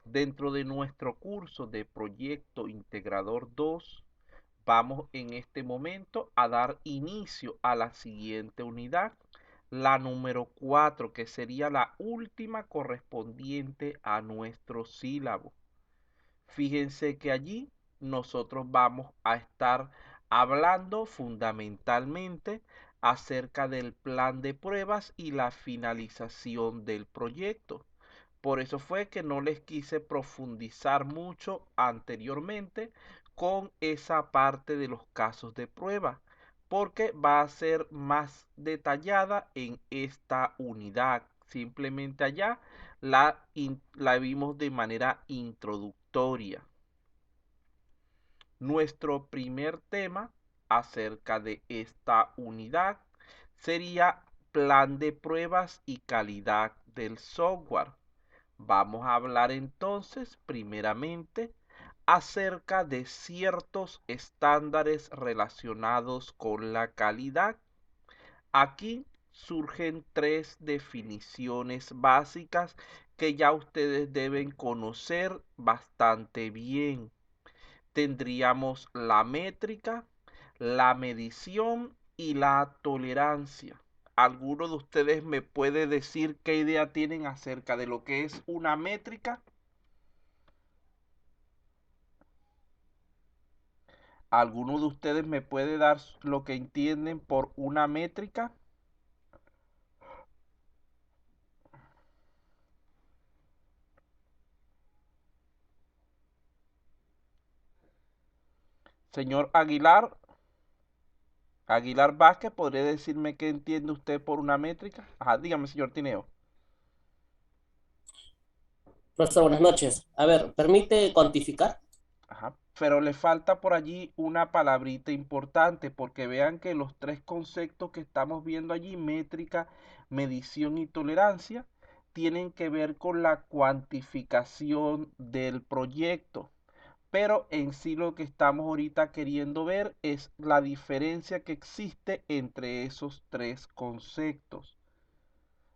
Dentro de nuestro curso de Proyecto Integrador 2, vamos en este momento a dar inicio a la siguiente unidad, la número 4, que sería la última correspondiente a nuestro sílabo. Fíjense que allí nosotros vamos a estar hablando fundamentalmente acerca del plan de pruebas y la finalización del proyecto. Por eso fue que no les quise profundizar mucho anteriormente con esa parte de los casos de prueba, porque va a ser más detallada en esta unidad. Simplemente allá la vimos de manera introductoria. Nuestro primer tema acerca de esta unidad sería plan de pruebas y calidad del software. Vamos a hablar entonces primeramente acerca de ciertos estándares relacionados con la calidad. Aquí surgen tres definiciones básicas que ya ustedes deben conocer bastante bien. Tendríamos la métrica, la medición y la tolerancia. ¿Alguno de ustedes me puede decir qué idea tienen acerca de lo que es una métrica? ¿Alguno de ustedes me puede dar lo que entienden por una métrica? Señor Aguilar Vázquez, ¿podría decirme qué entiende usted por una métrica? Ajá, dígame, señor Tineo. Profesor, buenas noches. A ver, ¿permite cuantificar? Ajá. Pero le falta por allí una palabrita importante, porque vean que los tres conceptos que estamos viendo allí, métrica, medición y tolerancia, tienen que ver con la cuantificación del proyecto. Pero en sí lo que estamos ahorita queriendo ver es la diferencia que existe entre esos tres conceptos.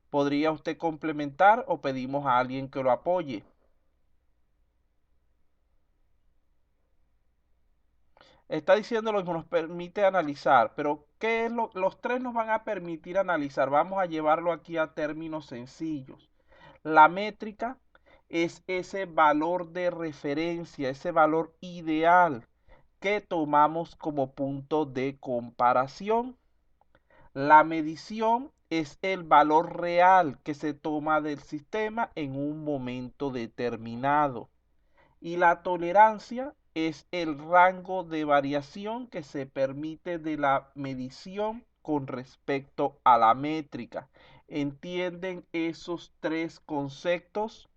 ¿Podría usted complementar o pedimos a alguien que lo apoye? Está diciendo lo que nos permite analizar, pero ¿qué es los tres nos van a permitir analizar? Vamos a llevarlo aquí a términos sencillos. La métrica es ese valor de referencia, ese valor ideal que tomamos como punto de comparación. La medición es el valor real que se toma del sistema en un momento determinado. Y la tolerancia es el rango de variación que se permite de la medición con respecto a la métrica. ¿Entienden esos tres conceptos?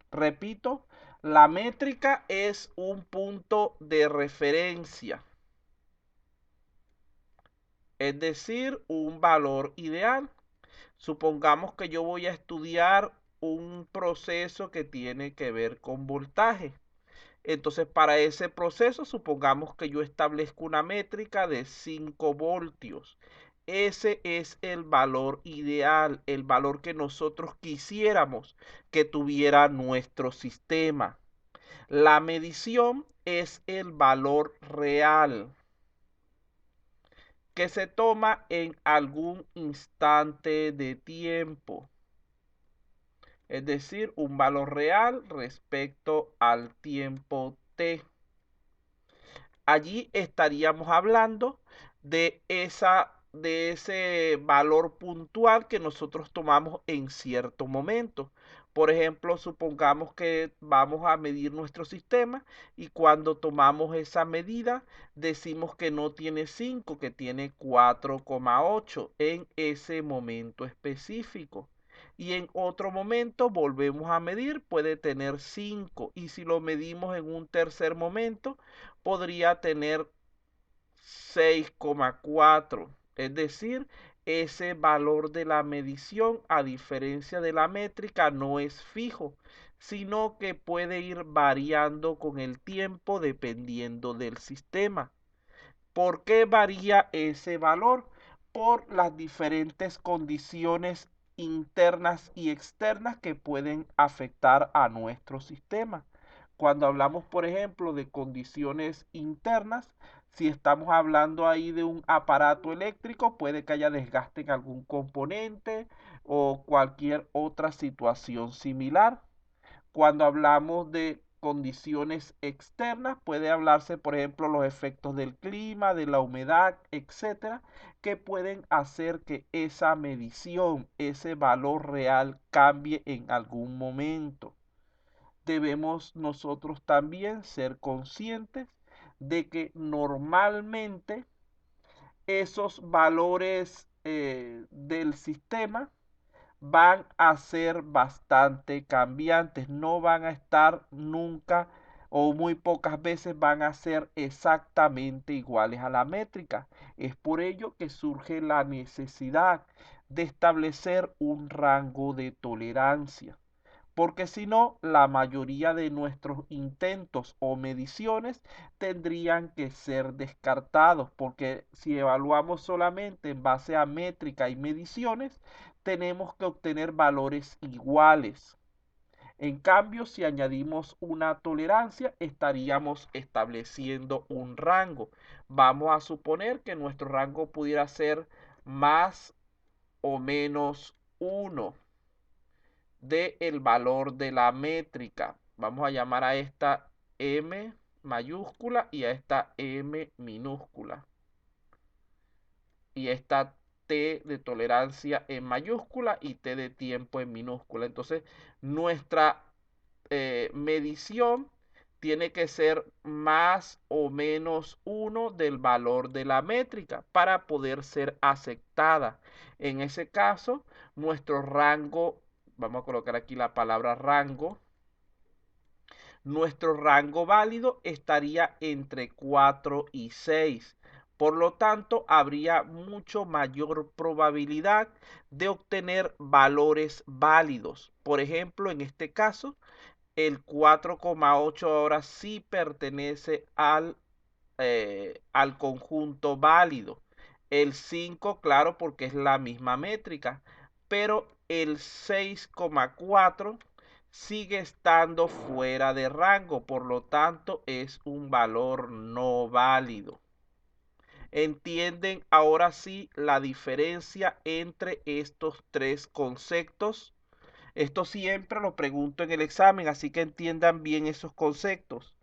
Repito, la métrica es un punto de referencia, es decir, un valor ideal. Supongamos que yo voy a estudiar un proceso que tiene que ver con voltaje. Entonces, para ese proceso, supongamos que yo establezco una métrica de 5 voltios. Ese es el valor ideal, el valor que nosotros quisiéramos que tuviera nuestro sistema. La medición es el valor real que se toma en algún instante de tiempo, es decir, un valor real respecto al tiempo t. Allí estaríamos hablando de ese valor puntual que nosotros tomamos en cierto momento. Por ejemplo, supongamos que vamos a medir nuestro sistema y cuando tomamos esa medida decimos que no tiene 5, que tiene 4,8 en ese momento específico. Y en otro momento volvemos a medir, puede tener 5. Y si lo medimos en un tercer momento, podría tener 6,4. Es decir, ese valor de la medición, a diferencia de la métrica, no es fijo, sino que puede ir variando con el tiempo dependiendo del sistema. ¿Por qué varía ese valor? Por las diferentes condiciones internas y externas que pueden afectar a nuestro sistema. Cuando hablamos, por ejemplo, de condiciones internas, si estamos hablando ahí de un aparato eléctrico, puede que haya desgaste en algún componente o cualquier otra situación similar. Cuando hablamos de condiciones externas, puede hablarse, por ejemplo, los efectos del clima, de la humedad, etcétera, que pueden hacer que esa medición, ese valor real cambie en algún momento. Debemos nosotros también ser conscientes de que normalmente esos valores del sistema van a ser bastante cambiantes, no van a estar nunca o muy pocas veces van a ser exactamente iguales a la métrica. Es por ello que surge la necesidad de establecer un rango de tolerancia, porque si no, la mayoría de nuestros intentos o mediciones tendrían que ser descartados, porque si evaluamos solamente en base a métrica y mediciones, tenemos que obtener valores iguales. En cambio, si añadimos una tolerancia, estaríamos estableciendo un rango. Vamos a suponer que nuestro rango pudiera ser más o menos 1 del valor de la métrica. Vamos a llamar a esta M mayúscula y a esta M minúscula. Y esta T de tolerancia en mayúscula y T de tiempo en minúscula. Entonces, nuestra medición tiene que ser más o menos 1 del valor de la métrica para poder ser aceptada. En ese caso, nuestro rango, vamos a colocar aquí la palabra rango, nuestro rango válido estaría entre 4 y 6. Por lo tanto, habría mucho mayor probabilidad de obtener valores válidos. Por ejemplo, en este caso, el 4,8 ahora sí pertenece al conjunto válido. El 5, claro, porque es la misma métrica, pero el 6,4 sigue estando fuera de rango, por lo tanto es un valor no válido. ¿Entienden ahora sí la diferencia entre estos tres conceptos? Esto siempre lo pregunto en el examen, así que entiendan bien esos conceptos.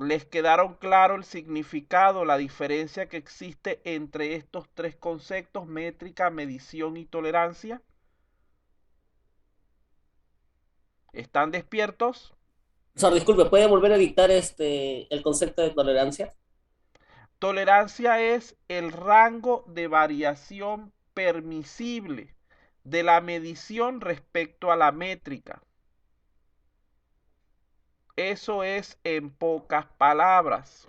¿Les quedaron claro el significado, la diferencia que existe entre estos tres conceptos, métrica, medición y tolerancia? ¿Están despiertos? Profesor, disculpe, ¿puede volver a dictar el concepto de tolerancia? Tolerancia es el rango de variación permisible de la medición respecto a la métrica. Eso es en pocas palabras.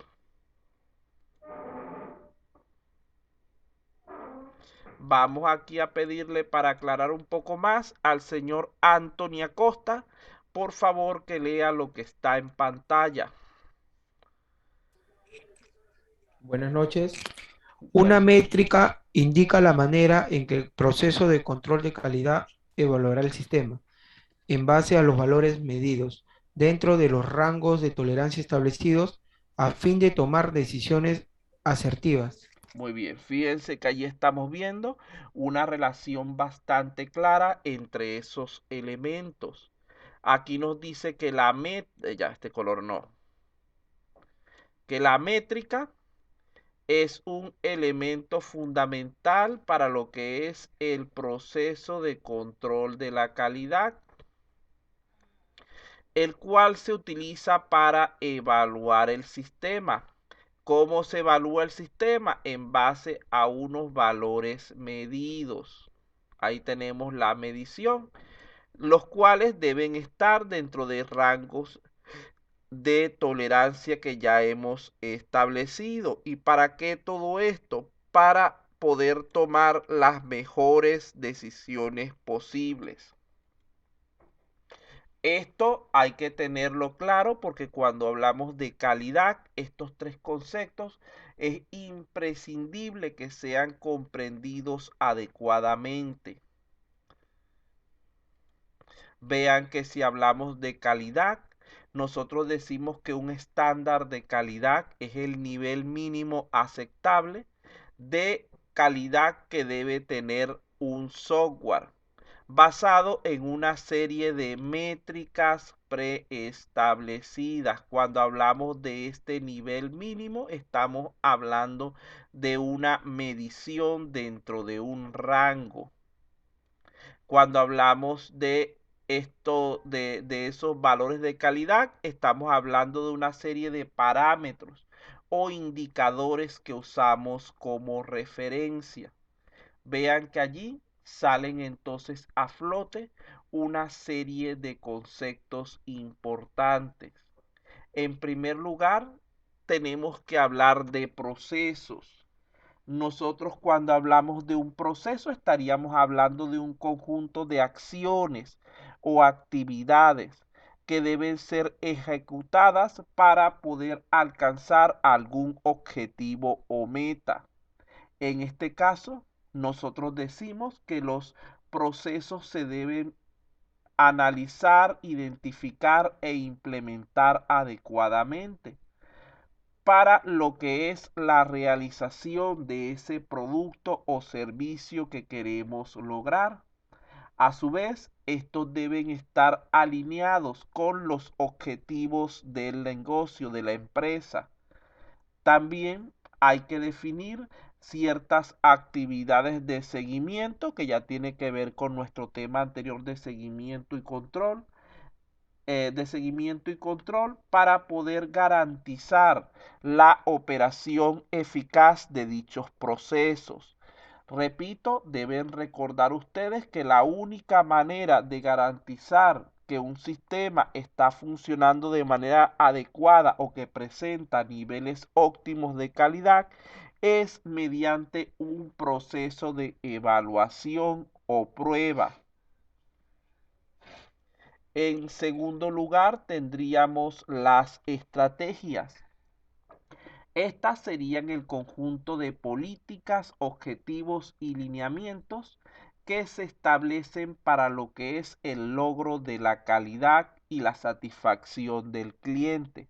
Vamos aquí a pedirle para aclarar un poco más al señor Anthony Acosta, por favor que lea lo que está en pantalla. Buenas noches. Una Bueno, métrica indica la manera en que el proceso de control de calidad evaluará el sistema en base a los valores medidos dentro de los rangos de tolerancia establecidos a fin de tomar decisiones asertivas. muy bien, fíjense que allí estamos viendo una relación bastante clara entre esos elementos. Aquí nos dice que ya este color no, que la métrica es un elemento fundamental para lo que es el proceso de control de la calidad, el cual se utiliza para evaluar el sistema. ¿Cómo se evalúa el sistema? En base a unos valores medidos. Ahí tenemos la medición, los cuales deben estar dentro de rangos de tolerancia que ya hemos establecido. ¿Y para qué todo esto? Para poder tomar las mejores decisiones posibles. Esto hay que tenerlo claro porque cuando hablamos de calidad, estos tres conceptos es imprescindible que sean comprendidos adecuadamente. Vean que si hablamos de calidad, nosotros decimos que un estándar de calidad es el nivel mínimo aceptable de calidad que debe tener un software, basado en una serie de métricas preestablecidas. Cuando hablamos de este nivel mínimo, estamos hablando de una medición dentro de un rango. Cuando hablamos de esos valores de calidad, estamos hablando de una serie de parámetros o indicadores que usamos como referencia. Vean que allí salen entonces a flote una serie de conceptos importantes. En primer lugar, tenemos que hablar de procesos. Nosotros cuando hablamos de un proceso estaríamos hablando de un conjunto de acciones o actividades que deben ser ejecutadas para poder alcanzar algún objetivo o meta. En este caso, nosotros decimos que los procesos se deben analizar, identificar e implementar adecuadamente para lo que es la realización de ese producto o servicio que queremos lograr. A su vez, estos deben estar alineados con los objetivos del negocio, de la empresa. También hay que definir ciertas actividades de seguimiento que ya tiene que ver con nuestro tema anterior de seguimiento y control, para poder garantizar la operación eficaz de dichos procesos. Repito, deben recordar ustedes que la única manera de garantizar que un sistema está funcionando de manera adecuada o que presenta niveles óptimos de calidad es mediante un proceso de evaluación o prueba. En segundo lugar, tendríamos las estrategias. Estas serían el conjunto de políticas, objetivos y lineamientos que se establecen para lo que es el logro de la calidad y la satisfacción del cliente.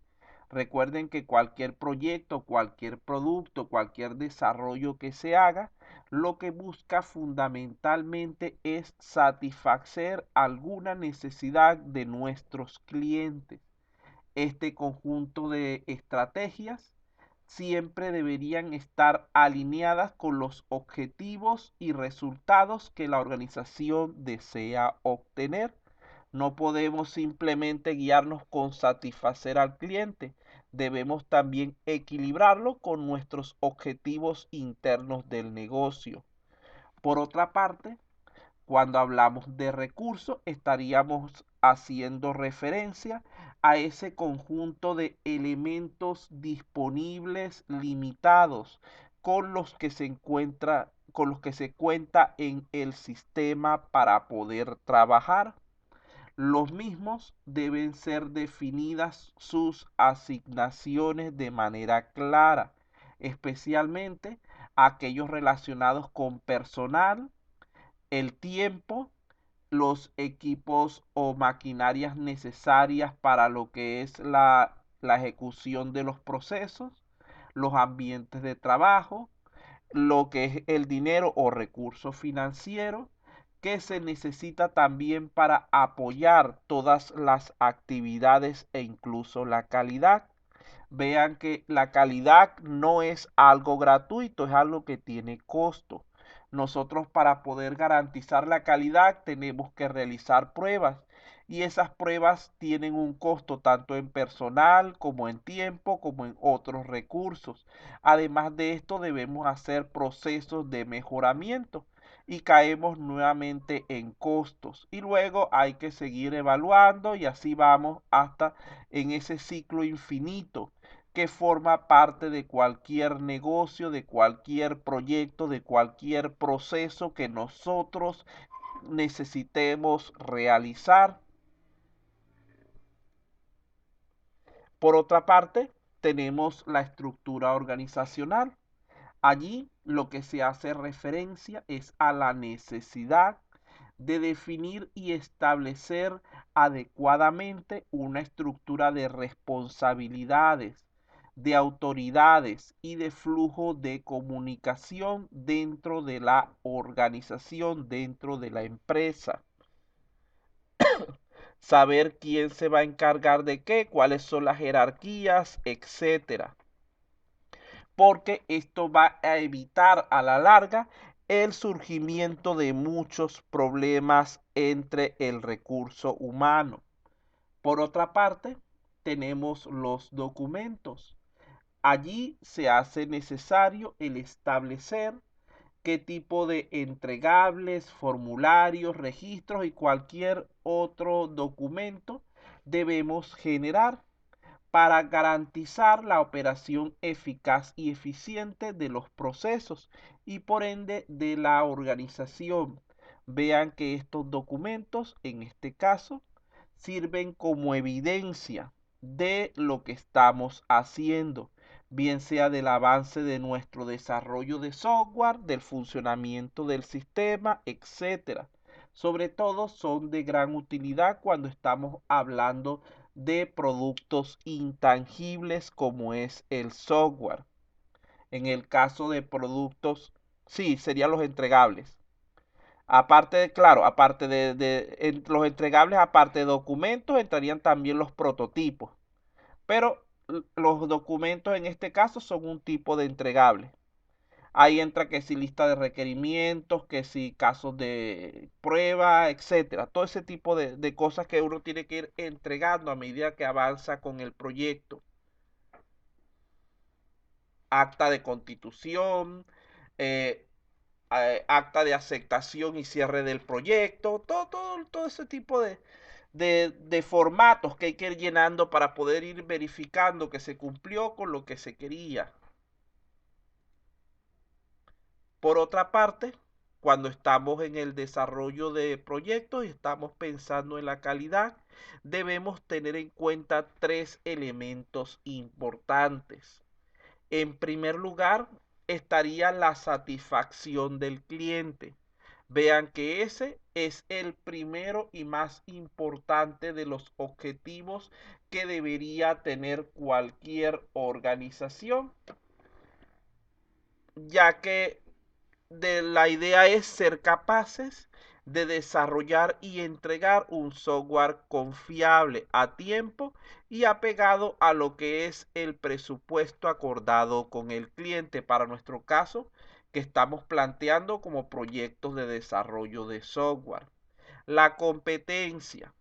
Recuerden que cualquier proyecto, cualquier producto, cualquier desarrollo que se haga, lo que busca fundamentalmente es satisfacer alguna necesidad de nuestros clientes. Este conjunto de estrategias siempre deberían estar alineadas con los objetivos y resultados que la organización desea obtener. No podemos simplemente guiarnos con satisfacer al cliente. Debemos también equilibrarlo con nuestros objetivos internos del negocio. Por otra parte, cuando hablamos de recursos, estaríamos haciendo referencia a ese conjunto de elementos disponibles limitados con los que se cuenta en el sistema para poder trabajar. Los mismos deben ser definidas sus asignaciones de manera clara, especialmente aquellos relacionados con personal, el tiempo, los equipos o maquinarias necesarias para lo que es la ejecución de los procesos, los ambientes de trabajo, lo que es el dinero o recurso financiero que se necesita también para apoyar todas las actividades e incluso la calidad. Vean que la calidad no es algo gratuito, es algo que tiene costo. Nosotros para poder garantizar la calidad tenemos que realizar pruebas y esas pruebas tienen un costo tanto en personal como en tiempo como en otros recursos. Además de esto debemos hacer procesos de mejoramiento y caemos nuevamente en costos y luego hay que seguir evaluando y así vamos hasta en ese ciclo infinito que forma parte de cualquier negocio, de cualquier proyecto, de cualquier proceso que nosotros necesitemos realizar. Por otra parte, tenemos la estructura organizacional. Allí lo que se hace referencia es a la necesidad de definir y establecer adecuadamente una estructura de responsabilidades, de autoridades y de flujo de comunicación dentro de la organización, dentro de la empresa. Saber quién se va a encargar de qué, cuáles son las jerarquías, etcétera. Porque esto va a evitar a la larga el surgimiento de muchos problemas entre el recurso humano. Por otra parte, tenemos los documentos. Allí se hace necesario el establecer qué tipo de entregables, formularios, registros y cualquier otro documento debemos generar para garantizar la operación eficaz y eficiente de los procesos y por ende de la organización. Vean que estos documentos, en este caso, sirven como evidencia de lo que estamos haciendo, bien sea del avance de nuestro desarrollo de software, del funcionamiento del sistema, etcétera. Sobre todo son de gran utilidad cuando estamos hablando de productos intangibles como es el software. En el caso de productos, sí, serían los entregables. Aparte de, claro, aparte de los entregables, aparte de documentos, entrarían también los prototipos. Pero los documentos en este caso son un tipo de entregable. Ahí entra que si lista de requerimientos, que si casos de prueba, etcétera. Todo ese tipo de cosas que uno tiene que ir entregando a medida que avanza con el proyecto. Acta de constitución, eh, acta de aceptación y cierre del proyecto, todo ese tipo de formatos que hay que ir llenando para poder ir verificando que se cumplió con lo que se quería. Por otra parte, cuando estamos en el desarrollo de proyectos y estamos pensando en la calidad, debemos tener en cuenta tres elementos importantes. En primer lugar, estaría la satisfacción del cliente. Vean que ese es el primero y más importante de los objetivos que debería tener cualquier organización, ya que la idea es ser capaces de desarrollar y entregar un software confiable a tiempo y apegado a lo que es el presupuesto acordado con el cliente para nuestro caso que estamos planteando como proyectos de desarrollo de software. La competencia.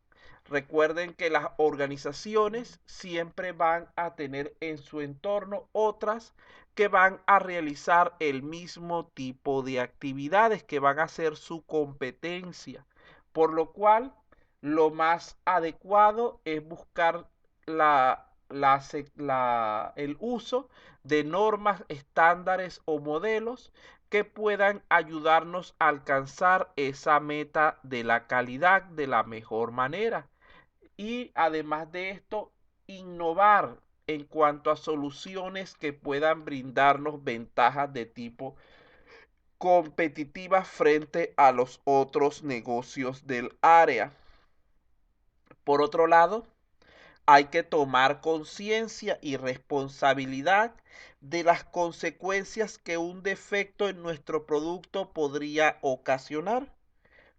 Recuerden que las organizaciones siempre van a tener en su entorno otras que van a realizar el mismo tipo de actividades, que van a ser su competencia. Por lo cual, lo más adecuado es buscar el uso de normas, estándares o modelos que puedan ayudarnos a alcanzar esa meta de la calidad de la mejor manera. Y además de esto, innovar en cuanto a soluciones que puedan brindarnos ventajas de tipo competitivas frente a los otros negocios del área. Por otro lado, hay que tomar conciencia y responsabilidad de las consecuencias que un defecto en nuestro producto podría ocasionar.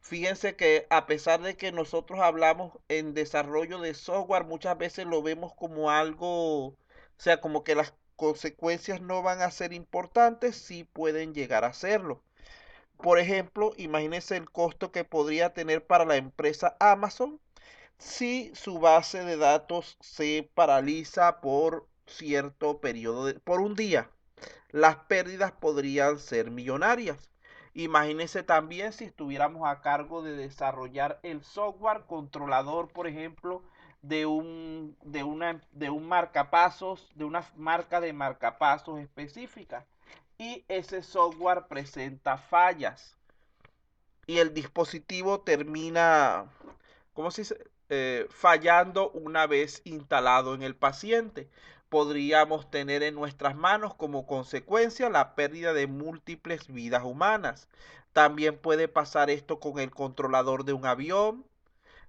Fíjense que a pesar de que nosotros hablamos en desarrollo de software, muchas veces lo vemos como algo, o sea, como que las consecuencias no van a ser importantes, sí pueden llegar a serlo. Por ejemplo, imagínense el costo que podría tener para la empresa Amazon si su base de datos se paraliza por cierto periodo, por un día. Las pérdidas podrían ser millonarias. Imagínense también si estuviéramos a cargo de desarrollar el software controlador, por ejemplo, de un marcapasos, de una marca de marcapasos específica. Y ese software presenta fallas. Y el dispositivo termina, ¿cómo se dice? Fallando una vez instalado en el paciente. podríamos tener en nuestras manos como consecuencia la pérdida de múltiples vidas humanas. También puede pasar esto con el controlador de un avión,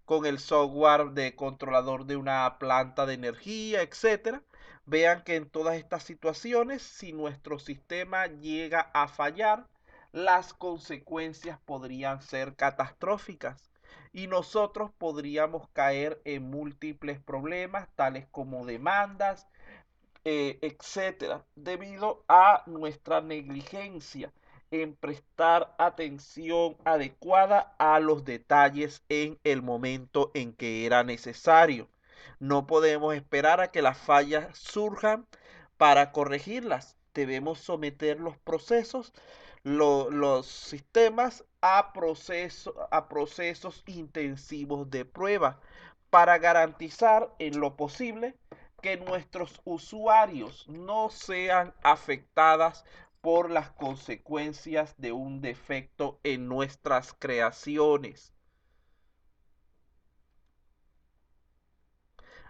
con el software de controlador de una planta de energía, etcétera. Vean que en todas estas situaciones, si nuestro sistema llega a fallar, las consecuencias podrían ser catastróficas y nosotros podríamos caer en múltiples problemas, tales como demandas, etcétera, debido a nuestra negligencia en prestar atención adecuada a los detalles en el momento en que era necesario. No podemos esperar a que las fallas surjan para corregirlas. Debemos someter los procesos, los sistemas a procesos intensivos de prueba para garantizar en lo posible que nuestros usuarios no sean afectadas por las consecuencias de un defecto en nuestras creaciones.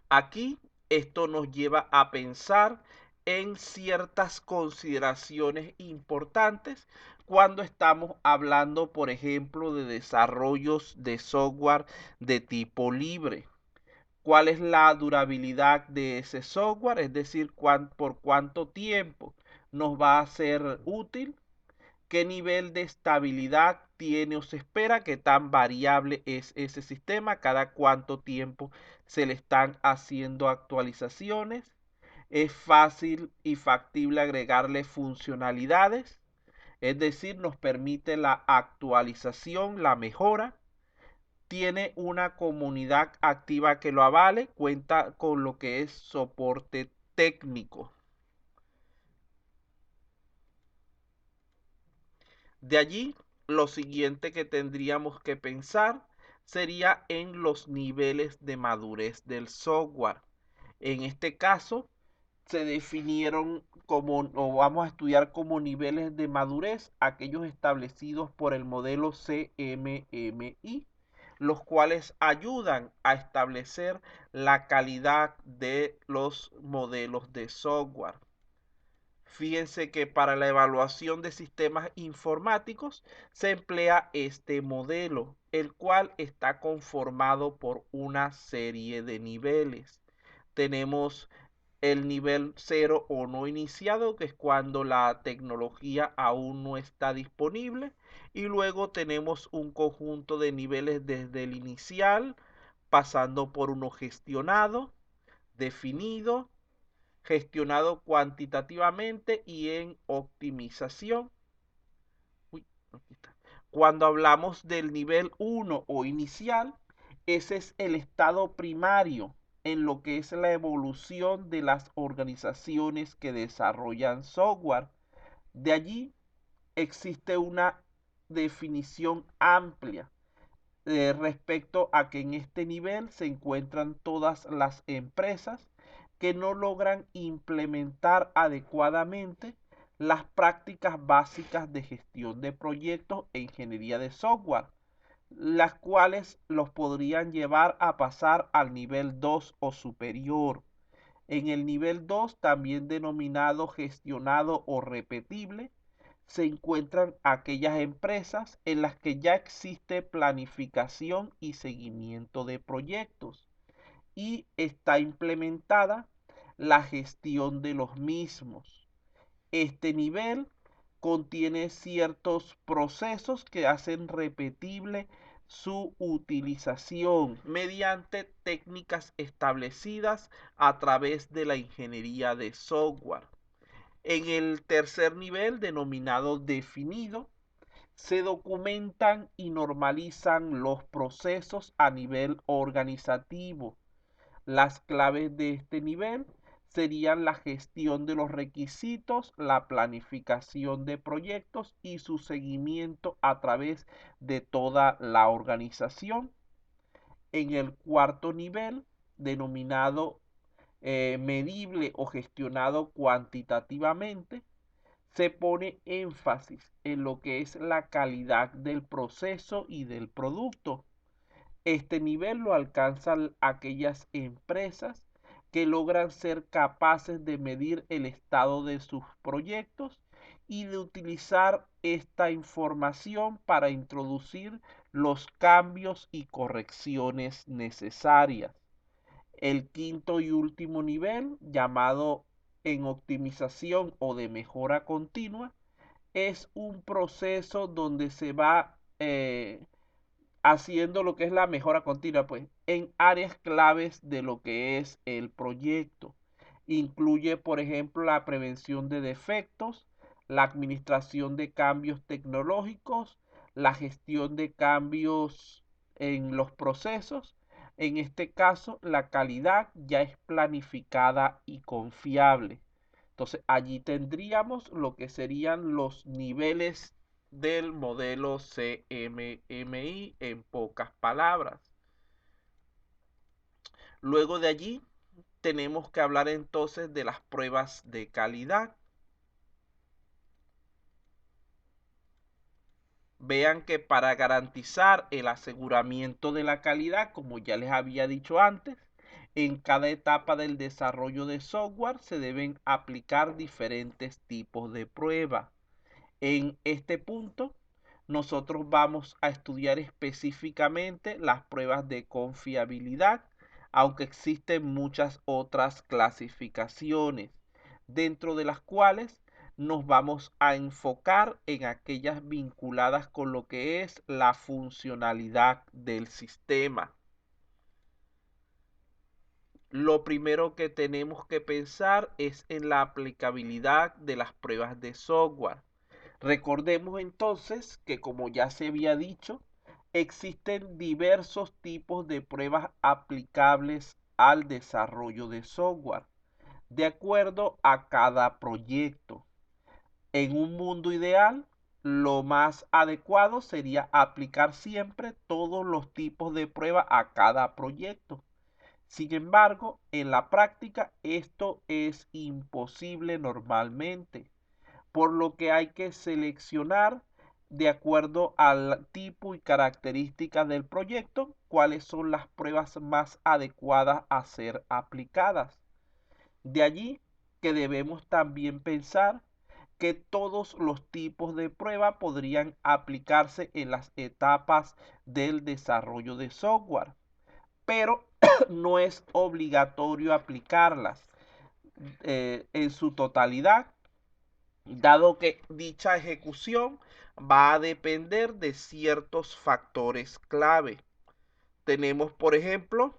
Aquí esto nos lleva a pensar en ciertas consideraciones importantes cuando estamos hablando, por ejemplo, de desarrollos de software de tipo libre. ¿Cuál es la durabilidad de ese software? Es decir, por cuánto tiempo nos va a ser útil, qué nivel de estabilidad tiene o se espera, qué tan variable es ese sistema, cada cuánto tiempo se le están haciendo actualizaciones, es fácil y factible agregarle funcionalidades, es decir, nos permite la actualización, la mejora, tiene una comunidad activa que lo avale, cuenta con lo que es soporte técnico. De allí, lo siguiente que tendríamos que pensar sería en los niveles de madurez del software. En este caso, se definieron como, o vamos a estudiar como niveles de madurez, aquellos establecidos por el modelo CMMI, los cuales ayudan a establecer la calidad de los modelos de software. Fíjense que para la evaluación de sistemas informáticos se emplea este modelo, el cual está conformado por una serie de niveles. Tenemos el nivel 0 o no iniciado, que es cuando la tecnología aún no está disponible. Y luego tenemos un conjunto de niveles desde el inicial, pasando por uno gestionado, definido, gestionado cuantitativamente y en optimización. Uy, aquí está. Cuando hablamos del nivel 1 o inicial, ese es el estado primario en lo que es la evolución de las organizaciones que desarrollan software. De allí existe una definición amplia respecto a que en este nivel se encuentran todas las empresas que no logran implementar adecuadamente las prácticas básicas de gestión de proyectos e ingeniería de software, las cuales los podrían llevar a pasar al nivel 2 o superior. En el nivel 2, también denominado gestionado o repetible, se encuentran aquellas empresas en las que ya existe planificación y seguimiento de proyectos y está implementada la gestión de los mismos. Este nivel contiene ciertos procesos que hacen repetible su utilización mediante técnicas establecidas a través de la ingeniería de software. En el tercer nivel, denominado definido, se documentan y normalizan los procesos a nivel organizativo. Las claves de este nivel serían la gestión de los requisitos, la planificación de proyectos y su seguimiento a través de toda la organización. En el cuarto nivel, denominado medible o gestionado cuantitativamente, se pone énfasis en lo que es la calidad del proceso y del producto. Este nivel lo alcanzan aquellas empresas que logran ser capaces de medir el estado de sus proyectos y de utilizar esta información para introducir los cambios y correcciones necesarias. El quinto y último nivel, llamado en optimización o de mejora continua, es un proceso donde se va haciendo lo que es la mejora continua, pues en áreas claves de lo que es el proyecto. Incluye, por ejemplo, la prevención de defectos, la administración de cambios tecnológicos, la gestión de cambios en los procesos. En este caso, la calidad ya es planificada y confiable. Entonces, allí tendríamos lo que serían los niveles del modelo CMMI en pocas palabras. Luego de allí tenemos que hablar entonces de las pruebas de calidad. Vean que para garantizar el aseguramiento de la calidad, como ya les había dicho antes, en cada etapa del desarrollo de software se deben aplicar diferentes tipos de pruebas. En este punto, nosotros vamos a estudiar específicamente las pruebas de confiabilidad, aunque existen muchas otras clasificaciones, dentro de las cuales nos vamos a enfocar en aquellas vinculadas con lo que es la funcionalidad del sistema. Lo primero que tenemos que pensar es en la aplicabilidad de las pruebas de software. Recordemos entonces que, como ya se había dicho, existen diversos tipos de pruebas aplicables al desarrollo de software, de acuerdo a cada proyecto. En un mundo ideal, lo más adecuado sería aplicar siempre todos los tipos de prueba a cada proyecto. Sin embargo, en la práctica esto es imposible normalmente, por lo que hay que seleccionar de acuerdo al tipo y características del proyecto cuáles son las pruebas más adecuadas a ser aplicadas. De allí que debemos también pensar que todos los tipos de prueba podrían aplicarse en las etapas del desarrollo de software, pero no es obligatorio aplicarlas en su totalidad, dado que dicha ejecución va a depender de ciertos factores clave. Tenemos, por ejemplo,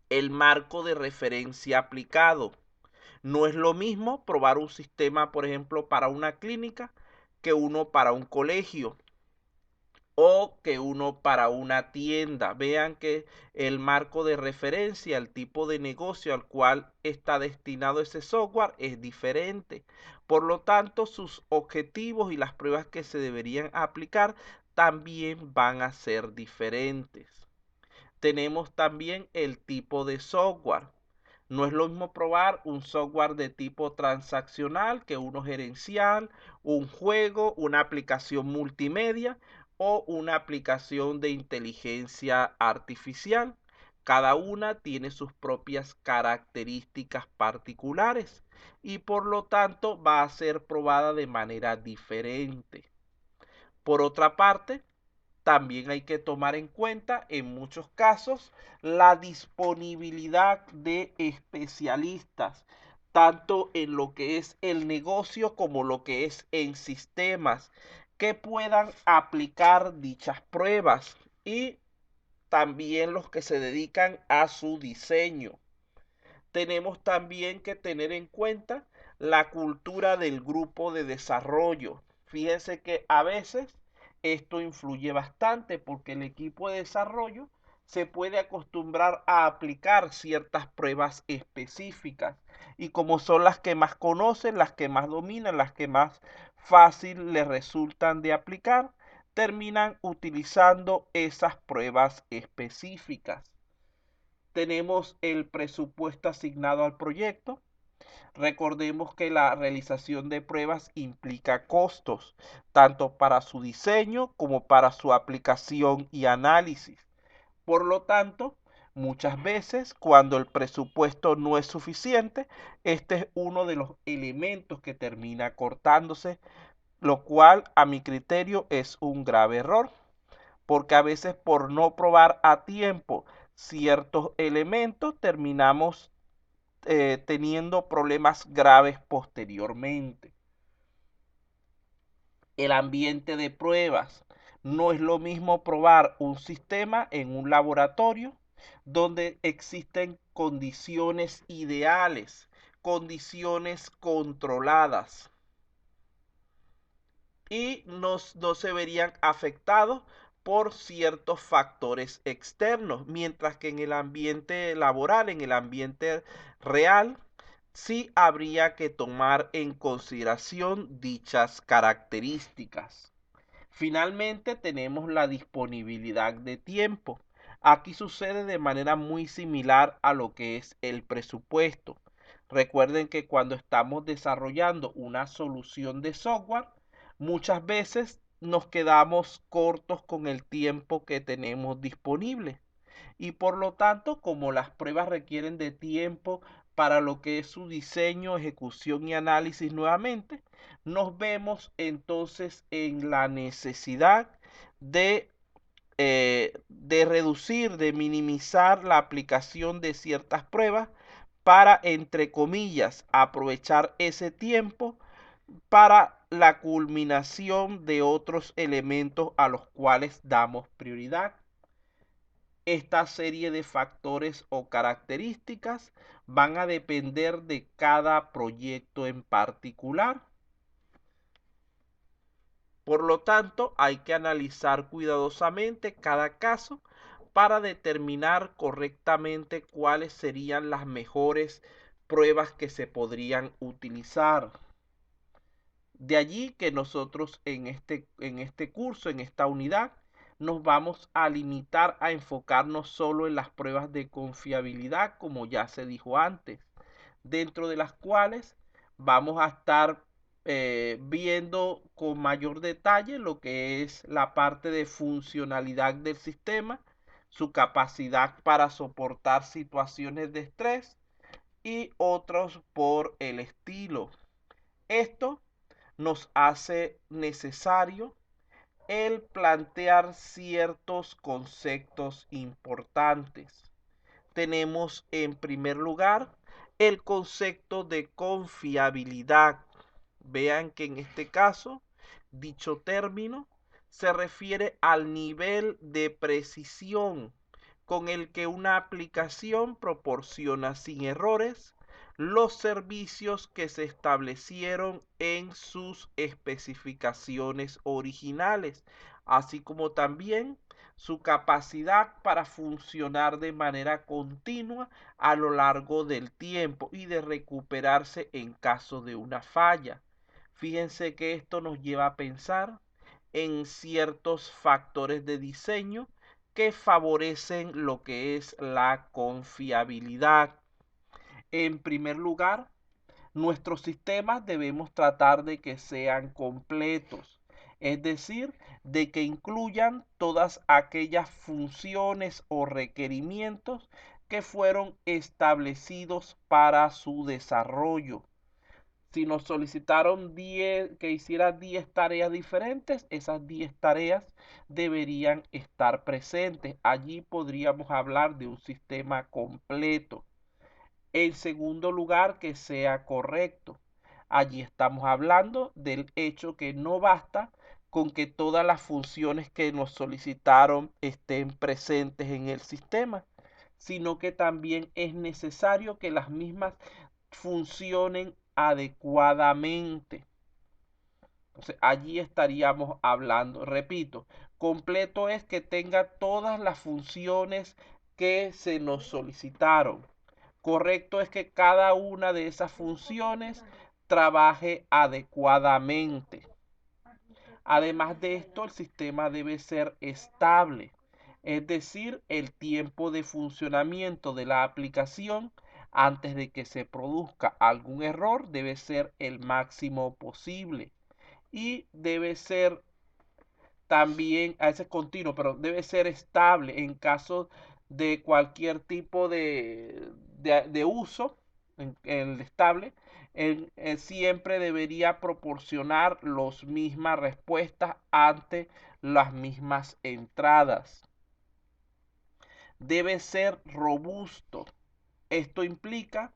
el marco de referencia aplicado. No es lo mismo probar un sistema, por ejemplo, para una clínica que uno para un colegio o que uno para una tienda. Vean que el marco de referencia, el tipo de negocio al cual está destinado ese software es diferente. Por lo tanto, sus objetivos y las pruebas que se deberían aplicar también van a ser diferentes. Tenemos también el tipo de software. No es lo mismo probar un software de tipo transaccional que uno gerencial, un juego, una aplicación multimedia o una aplicación de inteligencia artificial. Cada una tiene sus propias características particulares y por lo tanto va a ser probada de manera diferente. Por otra parte, también hay que tomar en cuenta en muchos casos la disponibilidad de especialistas, tanto en lo que es el negocio como lo que es en sistemas, que puedan aplicar dichas pruebas y también los que se dedican a su diseño. Tenemos también que tener en cuenta la cultura del grupo de desarrollo. Fíjense que a veces esto influye bastante porque el equipo de desarrollo se puede acostumbrar a aplicar ciertas pruebas específicas y como son las que más conocen, las que más dominan, las que más fácil les resultan de aplicar, terminan utilizando esas pruebas específicas. Tenemos el presupuesto asignado al proyecto. Recordemos que la realización de pruebas implica costos, tanto para su diseño como para su aplicación y análisis. Por lo tanto, Muchas veces, cuando el presupuesto no es suficiente, este es uno de los elementos que termina cortándose, lo cual a mi criterio es un grave error, porque a veces por no probar a tiempo ciertos elementos terminamos teniendo problemas graves posteriormente. El ambiente de pruebas. No es lo mismo probar un sistema en un laboratorio donde existen condiciones ideales, condiciones controladas y no se verían afectados por ciertos factores externos, mientras que en el ambiente laboral, en el ambiente real, sí habría que tomar en consideración dichas características. Finalmente tenemos la disponibilidad de tiempo. Aquí sucede de manera muy similar a lo que es el presupuesto. Recuerden que cuando estamos desarrollando una solución de software, muchas veces nos quedamos cortos con el tiempo que tenemos disponible. Y por lo tanto, como las pruebas requieren de tiempo para lo que es su diseño, ejecución y análisis nuevamente, nos vemos entonces en la necesidad de reducir, de minimizar la aplicación de ciertas pruebas para, entre comillas, aprovechar ese tiempo para la culminación de otros elementos a los cuales damos prioridad. Esta serie de factores o características van a depender de cada proyecto en particular. Por lo tanto, hay que analizar cuidadosamente cada caso para determinar correctamente cuáles serían las mejores pruebas que se podrían utilizar. De allí que nosotros en este curso, en esta unidad, nos vamos a limitar a enfocarnos solo en las pruebas de confiabilidad, como ya se dijo antes, dentro de las cuales vamos a estar viendo con mayor detalle lo que es la parte de funcionalidad del sistema, su capacidad para soportar situaciones de estrés y otros por el estilo. Esto nos hace necesario el plantear ciertos conceptos importantes. Tenemos en primer lugar el concepto de confiabilidad. Vean que en este caso, dicho término se refiere al nivel de precisión con el que una aplicación proporciona sin errores los servicios que se establecieron en sus especificaciones originales, así como también su capacidad para funcionar de manera continua a lo largo del tiempo y de recuperarse en caso de una falla. Fíjense que esto nos lleva a pensar en ciertos factores de diseño que favorecen lo que es la confiabilidad. En primer lugar, nuestros sistemas debemos tratar de que sean completos, es decir, de que incluyan todas aquellas funciones o requerimientos que fueron establecidos para su desarrollo. Si nos solicitaron que hiciera 10 tareas diferentes, esas 10 tareas deberían estar presentes. Allí podríamos hablar de un sistema completo. En segundo lugar, que sea correcto. Allí estamos hablando del hecho que no basta con que todas las funciones que nos solicitaron estén presentes en el sistema, sino que también es necesario que las mismas funcionen adecuadamente. Entonces, allí estaríamos hablando, repito, completo es que tenga todas las funciones que se nos solicitaron. Correcto es que cada una de esas funciones trabaje adecuadamente. Además de esto, el sistema debe ser estable, es decir, el tiempo de funcionamiento de la aplicación antes de que se produzca algún error debe ser el máximo posible y debe ser también, a veces continuo, pero debe ser estable en caso de cualquier tipo de uso en el estable, siempre debería proporcionar las mismas respuestas ante las mismas entradas. Debe ser robusto. Esto implica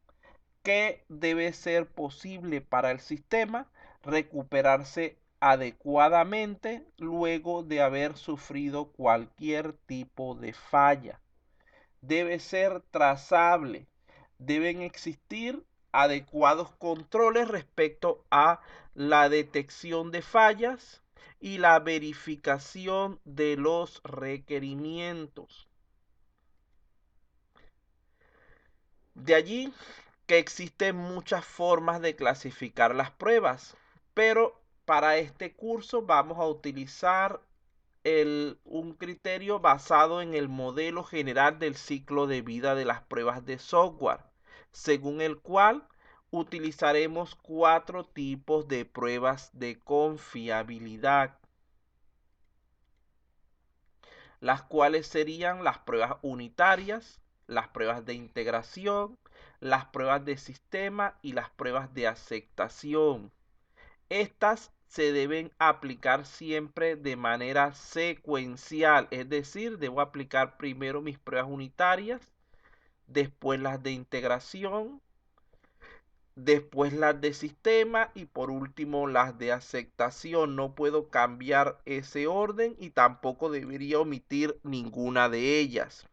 que debe ser posible para el sistema recuperarse adecuadamente luego de haber sufrido cualquier tipo de falla. Debe ser trazable. Deben existir adecuados controles respecto a la detección de fallas y la verificación de los requerimientos. De allí que existen muchas formas de clasificar las pruebas, pero para este curso vamos a utilizar un criterio basado en el modelo general del ciclo de vida de las pruebas de software, según el cual utilizaremos 4 tipos de pruebas de confiabilidad, las cuales serían las pruebas unitarias, las pruebas de integración, las pruebas de sistema y las pruebas de aceptación. Estas se deben aplicar siempre de manera secuencial, es decir, debo aplicar primero mis pruebas unitarias, después las de integración, después las de sistema y por último las de aceptación. No puedo cambiar ese orden y tampoco debería omitir ninguna de ellas.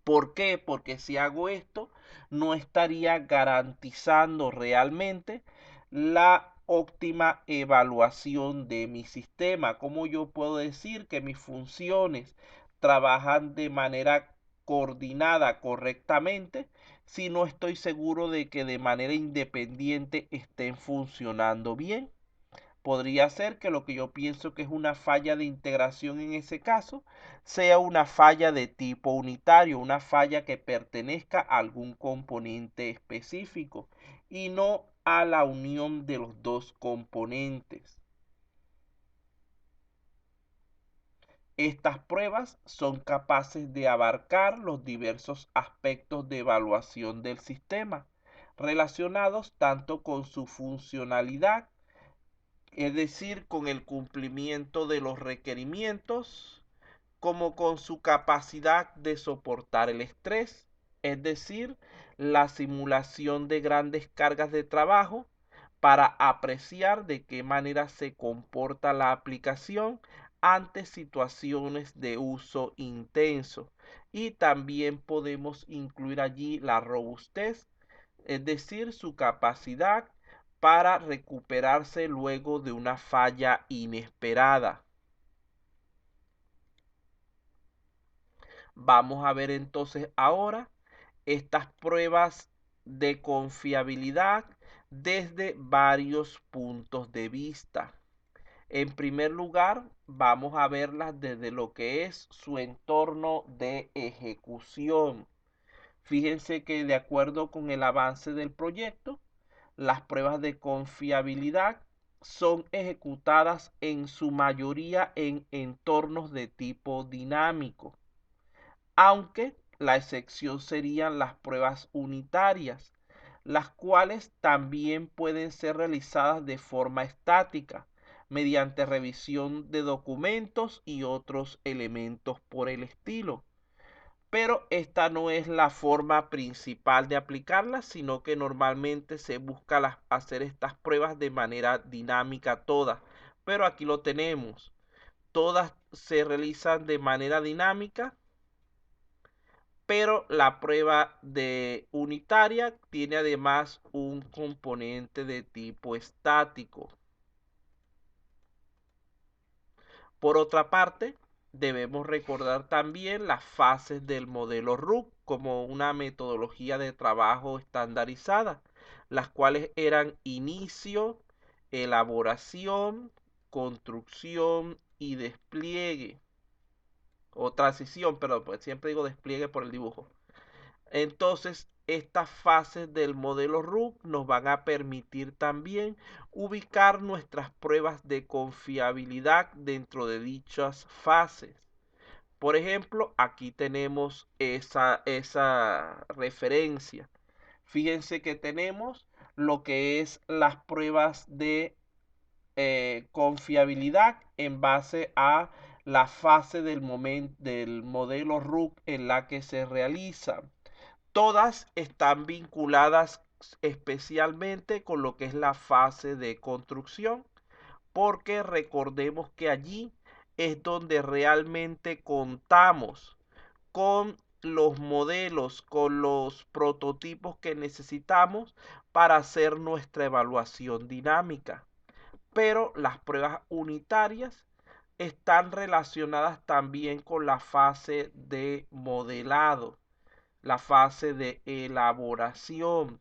¿Por qué? Porque si hago esto, no estaría garantizando realmente la óptima evaluación de mi sistema. ¿Cómo yo puedo decir que mis funciones trabajan de manera coordinada correctamente si no estoy seguro de que de manera independiente estén funcionando bien? Podría ser que lo que yo pienso que es una falla de integración en ese caso sea una falla de tipo unitario, una falla que pertenezca a algún componente específico y no a la unión de los dos componentes. Estas pruebas son capaces de abarcar los diversos aspectos de evaluación del sistema, relacionados tanto con su funcionalidad, es decir, con el cumplimiento de los requerimientos, como con su capacidad de soportar el estrés, es decir, la simulación de grandes cargas de trabajo para apreciar de qué manera se comporta la aplicación ante situaciones de uso intenso. Y también podemos incluir allí la robustez, es decir, su capacidad para recuperarse luego de una falla inesperada. Vamos a ver entonces ahora estas pruebas de confiabilidad desde varios puntos de vista. En primer lugar, vamos a verlas desde lo que es su entorno de ejecución. Fíjense que de acuerdo con el avance del proyecto, las pruebas de confiabilidad son ejecutadas en su mayoría en entornos de tipo dinámico, aunque la excepción serían las pruebas unitarias, las cuales también pueden ser realizadas de forma estática, mediante revisión de documentos y otros elementos por el estilo. Pero esta no es la forma principal de aplicarla, sino que normalmente se busca hacer estas pruebas de manera dinámica todas. Pero aquí lo tenemos. Todas se realizan de manera dinámica, pero la prueba de unitaria tiene además un componente de tipo estático. Por otra parte, debemos recordar también las fases del modelo RUC como una metodología de trabajo estandarizada, las cuales eran inicio, elaboración, construcción y despliegue. O transición, perdón, pues siempre digo despliegue por el dibujo. Entonces, estas fases del modelo RUC nos van a permitir también ubicar nuestras pruebas de confiabilidad dentro de dichas fases. Por ejemplo, aquí tenemos esa referencia. Fíjense que tenemos lo que es las pruebas de confiabilidad en base a la fase del modelo RUC en la que se realiza. Todas están vinculadas especialmente con lo que es la fase de construcción, porque recordemos que allí es donde realmente contamos con los modelos, con los prototipos que necesitamos para hacer nuestra evaluación dinámica. Pero las pruebas unitarias están relacionadas también con la fase de modelado, la fase de elaboración,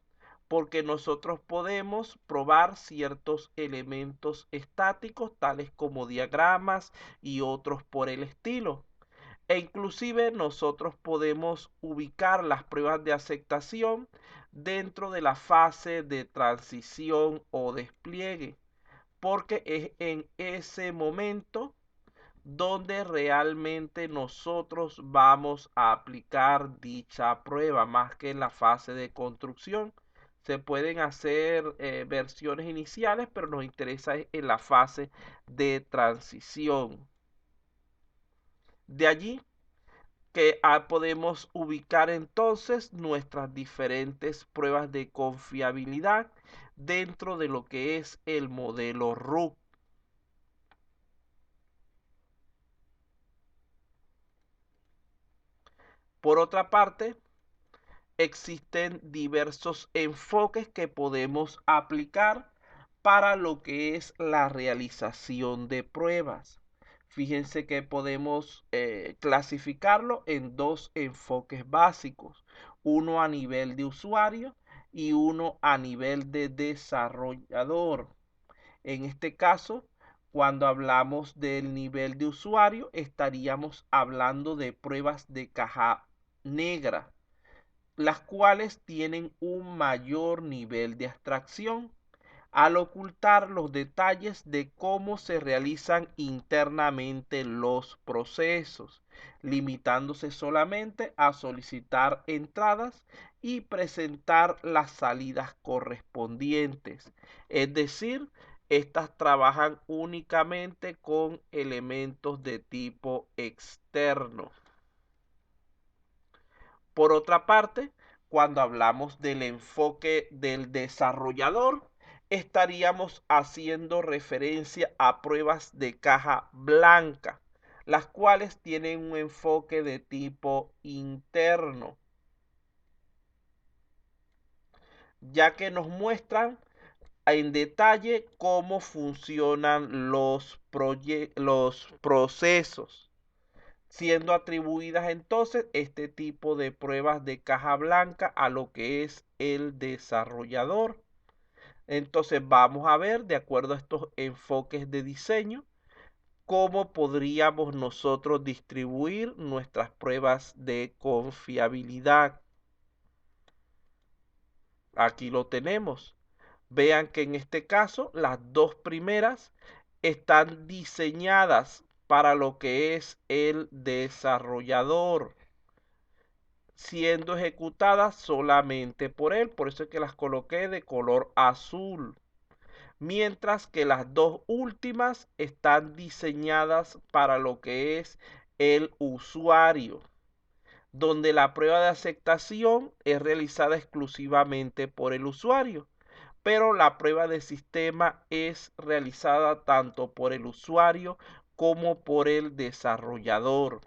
porque nosotros podemos probar ciertos elementos estáticos, tales como diagramas y otros por el estilo. E inclusive nosotros podemos ubicar las pruebas de aceptación dentro de la fase de transición o despliegue, porque es en ese momento donde realmente nosotros vamos a aplicar dicha prueba, más que en la fase de construcción. Se pueden hacer versiones iniciales, pero nos interesa en la fase de transición. De allí que podemos ubicar entonces nuestras diferentes pruebas de confiabilidad dentro de lo que es el modelo RUC. Por otra parte, existen diversos enfoques que podemos aplicar para lo que es la realización de pruebas. Fíjense que podemos clasificarlo en dos enfoques básicos, uno a nivel de usuario y uno a nivel de desarrollador. En este caso, cuando hablamos del nivel de usuario, estaríamos hablando de pruebas de caja negra, las cuales tienen un mayor nivel de abstracción al ocultar los detalles de cómo se realizan internamente los procesos, limitándose solamente a solicitar entradas y presentar las salidas correspondientes. Es decir, estas trabajan únicamente con elementos de tipo externo. Por otra parte, cuando hablamos del enfoque del desarrollador, estaríamos haciendo referencia a pruebas de caja blanca, las cuales tienen un enfoque de tipo interno, ya que nos muestran en detalle cómo funcionan los procesos, siendo atribuidas entonces este tipo de pruebas de caja blanca a lo que es el desarrollador. Entonces vamos a ver, de acuerdo a estos enfoques de diseño, cómo podríamos nosotros distribuir nuestras pruebas de confiabilidad. Aquí lo tenemos. Vean que en este caso las dos primeras están diseñadas para lo que es el desarrollador, siendo ejecutadas solamente por él. Por eso es que las coloqué de color azul. Mientras que las dos últimas están diseñadas para lo que es el usuario, donde la prueba de aceptación es realizada exclusivamente por el usuario, pero la prueba de sistema es realizada tanto por el usuario como por el desarrollador.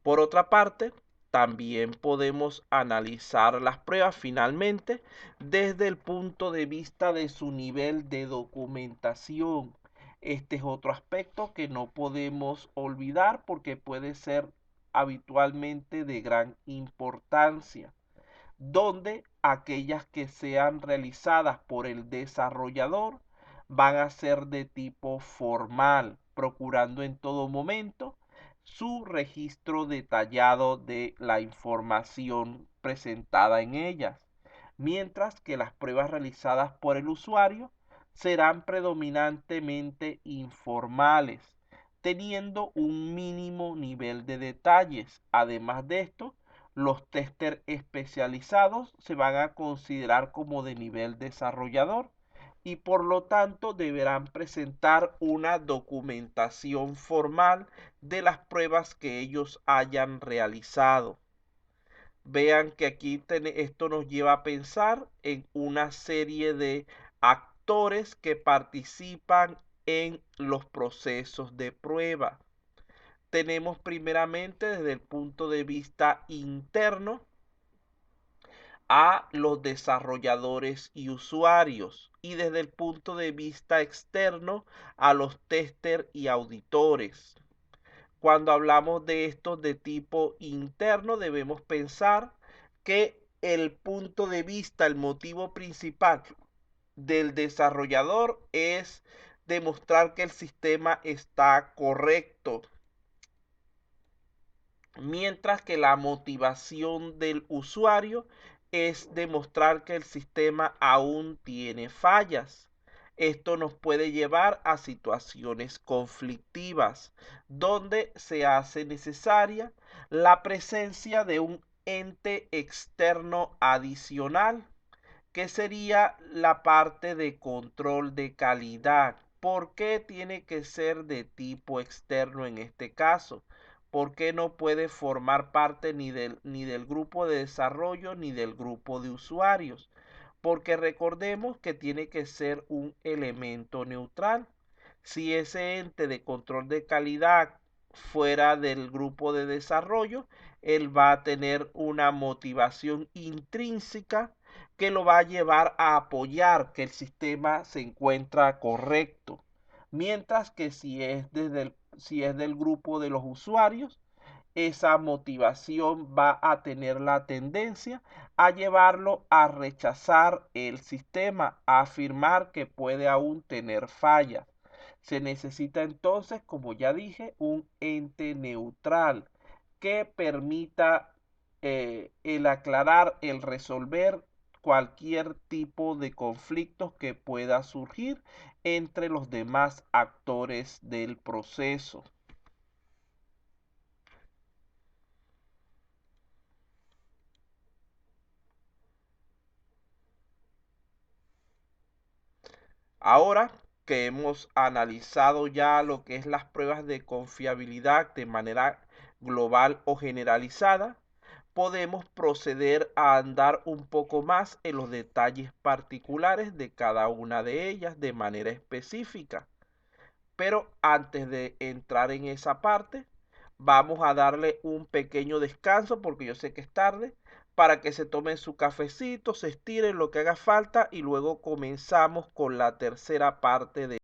Por otra parte, también podemos analizar las pruebas finalmente desde el punto de vista de su nivel de documentación. Este es otro aspecto que no podemos olvidar porque puede ser habitualmente de gran importancia, donde aquellas que sean realizadas por el desarrollador van a ser de tipo formal, procurando en todo momento su registro detallado de la información presentada en ellas, mientras que las pruebas realizadas por el usuario serán predominantemente informales, teniendo un mínimo nivel de detalles. Además de esto, los testers especializados se van a considerar como de nivel desarrollador y por lo tanto deberán presentar una documentación formal de las pruebas que ellos hayan realizado. Vean que aquí esto nos lleva a pensar en una serie de actores que participan en los procesos de prueba. Tenemos primeramente desde el punto de vista interno a los desarrolladores y usuarios, y desde el punto de vista externo a los testers y auditores. Cuando hablamos de estos de tipo interno, debemos pensar que el punto de vista, el motivo principal del desarrollador es demostrar que el sistema está correcto, mientras que la motivación del usuario es demostrar que el sistema aún tiene fallas. Esto nos puede llevar a situaciones conflictivas, donde se hace necesaria la presencia de un ente externo adicional, que sería la parte de control de calidad. ¿Por qué tiene que ser de tipo externo en este caso? ¿Por qué no puede formar parte ni del grupo de desarrollo ni del grupo de usuarios? Porque recordemos que tiene que ser un elemento neutral. Si ese ente de control de calidad fuera del grupo de desarrollo, él va a tener una motivación intrínseca que lo va a llevar a apoyar que el sistema se encuentra correcto. Mientras que si es del grupo de los usuarios, esa motivación va a tener la tendencia a llevarlo a rechazar el sistema, a afirmar que puede aún tener fallas. Se necesita entonces, como ya dije, un ente neutral que permita el aclarar, el resolver cualquier tipo de conflictos que pueda surgir entre los demás actores del proceso. Ahora que hemos analizado ya lo que es las pruebas de confiabilidad de manera global o generalizada, podemos proceder a andar un poco más en los detalles particulares de cada una de ellas de manera específica. Pero antes de entrar en esa parte, vamos a darle un pequeño descanso porque yo sé que es tarde, para que se tomen su cafecito, se estiren lo que haga falta y luego comenzamos con la tercera parte de